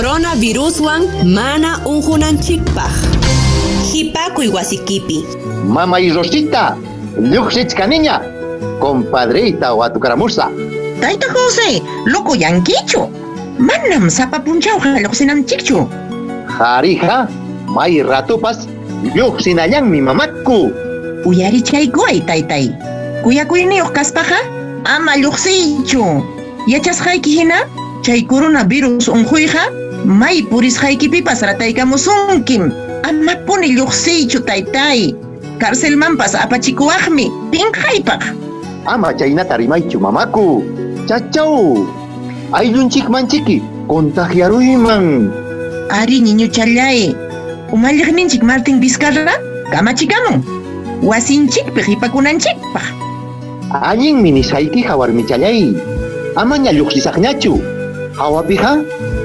coronaviruswan mana unjunanchikpaq. Hipakuy wasikipi. Mama y Rosita, lluqsichka niña, compadreita watucaramusa. Tayta José, loco yanquichu. Manam sapapunchawqa lluqsinanchikchu. Jarija, may ratupas, lluqsinallanmi mamaku. Uyarichaykuay taytay. Kuyakuyniyuq kaspaqa ama lluqsiychu. Yachasqayki hina chay coronavirus unquyqa may purisqaykipipas rataykamusunkim. Amapuni lluqsiychu taytay. Karcelmanpas apachikuwaqmi pinqaypaq. Ama chaynata rimaychu mamaku. Chachau, ayllunchikmanchiki contagiaruyman. Ari niñuchallay. Umalliqninchik Martin Vizcarra kamachikamun. Wasinchikpi hipakunanchikpaq. Allinmi nisqaykiqa warmichallay. Amaña lluqsisaqñachu. Hawapija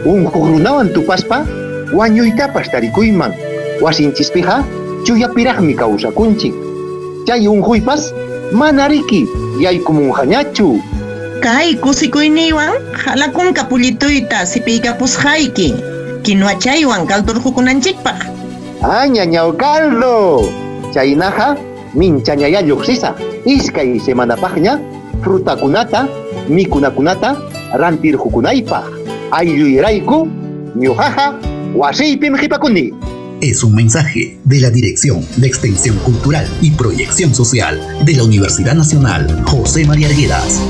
unquq runawan tupaspa wañuytapas tarikuyman. Wasinchispiqa chuyapiraqmi kawsakunchik. Chay unquypas manariki yaykumunqañachu. Kay kusikuyniwan halakunka pullituyta sipiykapusqayki. Kinuwachaywan kaldurqukunanchikpaq. Añañaw caldo. Chaynaqa minchañaya lluqsisa. Iskay semanapaqña frutakunata, mikunakunata rantirqukunaypaq. Aylluyarayku ñuqaqa wasiypim qhipakuni. Es un mensaje de la Dirección de Extensión Cultural y Proyección Social de la Universidad Nacional José María Arguedas.